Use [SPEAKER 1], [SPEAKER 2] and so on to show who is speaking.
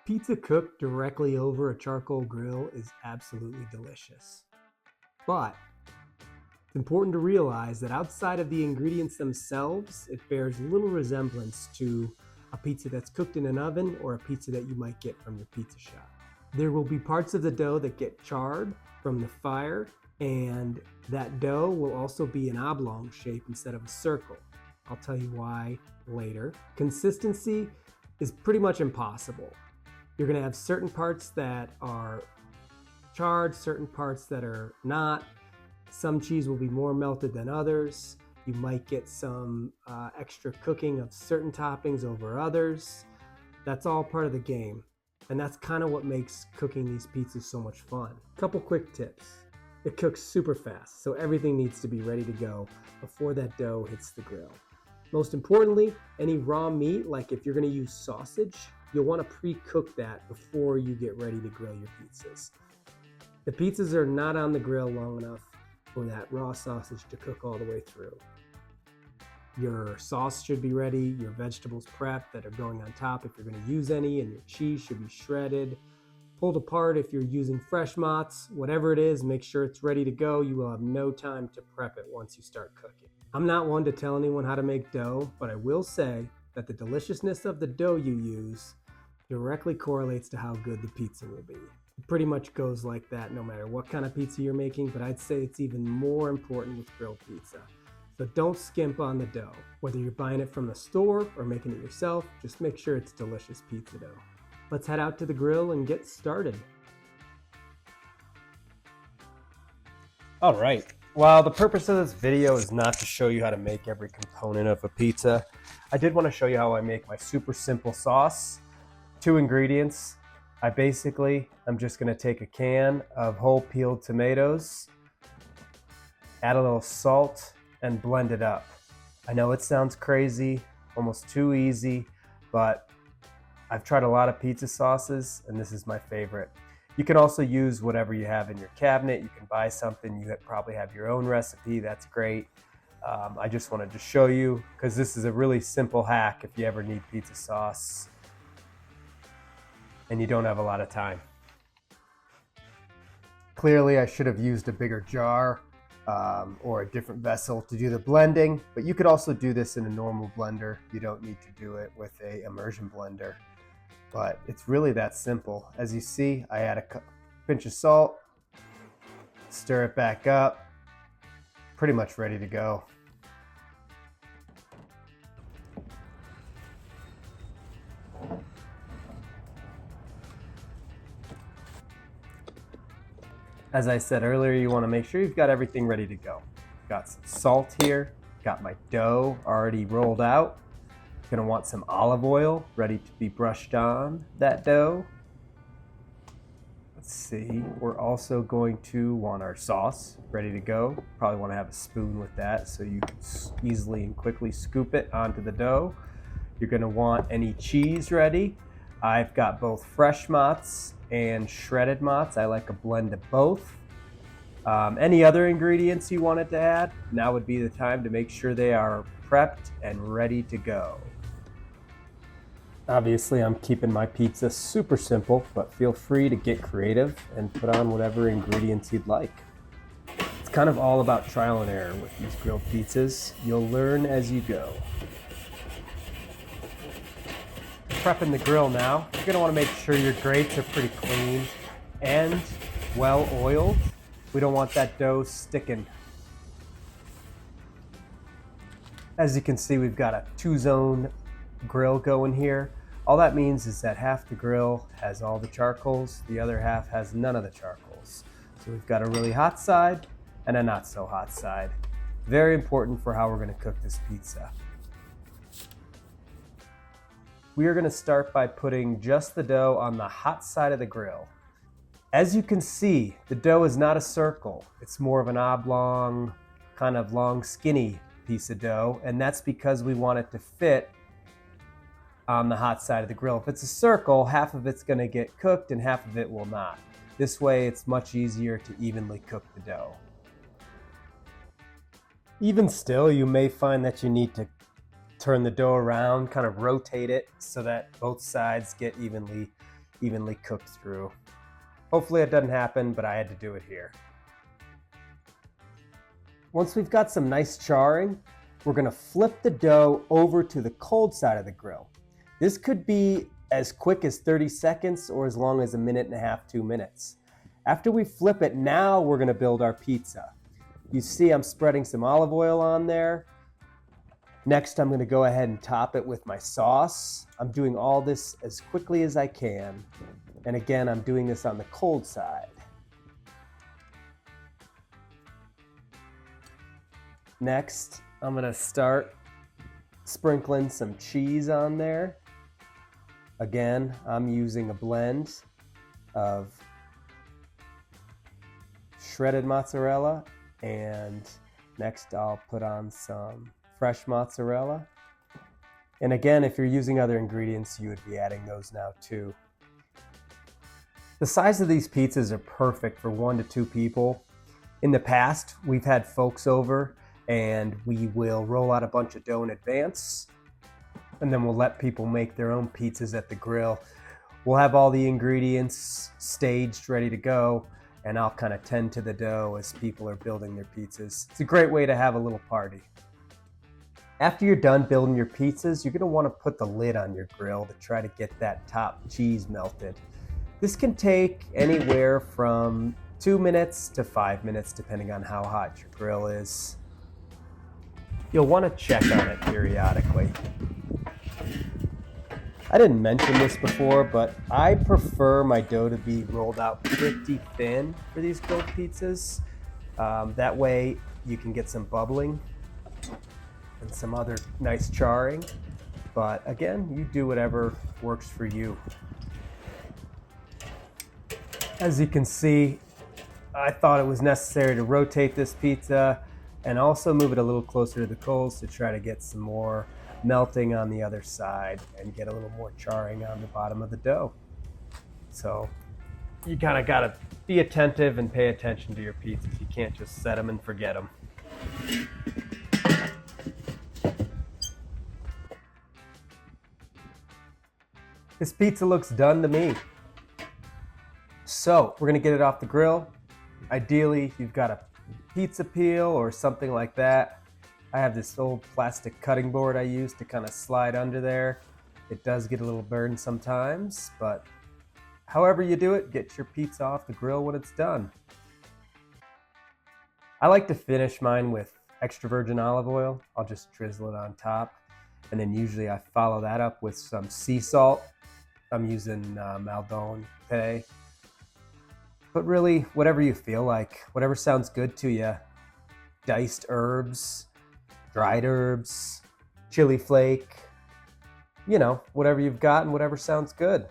[SPEAKER 1] Pizza cooked directly over a charcoal grill is absolutely delicious. But it's important to realize that outside of the ingredients themselves, it bears little resemblance to a pizza that's cooked in an oven or a pizza that you might get from your pizza shop. There will be parts of the dough that get charred from the fire, and that dough will also be an oblong shape instead of a circle. I'll tell you why later. Consistency is pretty much impossible. You're going to have certain parts that are charred, certain parts that are not. Some cheese will be more melted than others. You might get some extra cooking of certain toppings over others. That's all part of the game. And that's kind of what makes cooking these pizzas so much fun. Couple quick tips. It cooks super fast, so everything needs to be ready to go before that dough hits the grill. Most importantly, any raw meat, like if you're going to use sausage, you'll want to pre-cook that before you get ready to grill your pizzas. The pizzas are not on the grill long enough for that raw sausage to cook all the way through. Your sauce should be ready, your vegetables prepped that are going on top if you're going to use any, and your cheese should be shredded, pulled apart if you're using fresh mozz. Whatever it is, make sure it's ready to go. You will have no time to prep it once you start cooking. I'm not one to tell anyone how to make dough, but I will say that the deliciousness of the dough you use directly correlates to how good the pizza will be. It pretty much goes like that no matter what kind of pizza you're making, but I'd say it's even more important with grilled pizza. So don't skimp on the dough. Whether you're buying it from the store or making it yourself, just make sure it's delicious pizza dough. Let's head out to the grill and get started. All right. While the purpose of this video is not to show you how to make every component of a pizza, I did want to show you how I make my super simple sauce. 2 ingredients. I'm just going to take a can of whole peeled tomatoes, add a little salt, and blend it up. I know it sounds crazy, almost too easy, but I've tried a lot of pizza sauces and this is my favorite. You can also use whatever you have in your cabinet. You can buy something, you probably have your own recipe, that's great. I just wanted to show you because this is a really simple hack if you ever need pizza sauce and you don't have a lot of time. Clearly I should have used a bigger jar or a different vessel to do the blending, but you could also do this in a normal blender. You don't need to do it with a immersion blender, but it's really that simple. As you see, I add a pinch of salt, stir it back up, pretty much ready to go. As I said earlier, you want to make sure you've got everything ready to go. Got some salt here, got my dough already rolled out. Gonna want some olive oil ready to be brushed on that dough. Let's see, we're also going to want our sauce ready to go. Probably want to have a spoon with that so you can easily and quickly scoop it onto the dough. You're gonna want any cheese ready. I've got both fresh mozz and shredded mozz. I like a blend of both. Any other ingredients you wanted to add, now would be the time to make sure they are prepped and ready to go. Obviously, I'm keeping my pizza super simple, but feel free to get creative and put on whatever ingredients you'd like. It's kind of all about trial and error with these grilled pizzas. You'll learn as you go. Prepping the grill now. You're gonna wanna make sure your grates are pretty clean and well oiled. We don't want that dough sticking. As you can see, we've got a 2-zone grill going here. All that means is that half the grill has all the charcoals, the other half has none of the charcoals. So we've got a really hot side and a not so hot side. Very important for how we're gonna cook this pizza. We are gonna start by putting just the dough on the hot side of the grill. As you can see, the dough is not a circle. It's more of an oblong, kind of long, skinny piece of dough, and that's because we want it to fit on the hot side of the grill. If it's a circle, half of it's gonna get cooked and half of it will not. This way, it's much easier to evenly cook the dough. Even still, you may find that you need to turn the dough around, kind of rotate it so that both sides get evenly evenly cooked through. Hopefully it doesn't happen, but I had to do it here. Once we've got some nice charring, we're gonna flip the dough over to the cold side of the grill. This could be as quick as 30 seconds or as long as 1.5 to 2 minutes. After we flip it, now we're gonna build our pizza. You see I'm spreading some olive oil on there. Next, I'm gonna go ahead and top it with my sauce. I'm doing all this as quickly as I can. And again, I'm doing this on the cold side. Next, I'm gonna start sprinkling some cheese on there. Again, I'm using a blend of shredded mozzarella, and next I'll put on some fresh mozzarella. And again, if you're using other ingredients, you would be adding those now too. The size of these pizzas are perfect for 1 to 2 people. In the past, we've had folks over and we will roll out a bunch of dough in advance, and then we'll let people make their own pizzas at the grill. We'll have all the ingredients staged, ready to go, and I'll kind of tend to the dough as people are building their pizzas. It's a great way to have a little party. After you're done building your pizzas, you're gonna wanna put the lid on your grill to try to get that top cheese melted. This can take anywhere from 2 minutes to 5 minutes, depending on how hot your grill is. You'll wanna check on it periodically. I didn't mention this before, but I prefer my dough to be rolled out pretty thin for these grilled pizzas. That way you can get some bubbling and some other nice charring. But again, you do whatever works for you. As you can see, I thought it was necessary to rotate this pizza and also move it a little closer to the coals to try to get some more melting on the other side and get a little more charring on the bottom of the dough. So you kind of got to be attentive and pay attention to your pizzas. You can't just set them and forget them. This pizza looks done to me. So we're gonna get it off the grill. Ideally, you've got a pizza peel or something like that. I have this old plastic cutting board I use to kind of slide under there. It does get a little burned sometimes, but however you do it, get your pizza off the grill when it's done. I like to finish mine with extra virgin olive oil. I'll just drizzle it on top. And then usually I follow that up with some sea salt. I'm using Maldon today. But really, whatever you feel like, whatever sounds good to you. Diced herbs, dried herbs, chili flake, you know, whatever you've got and whatever sounds good.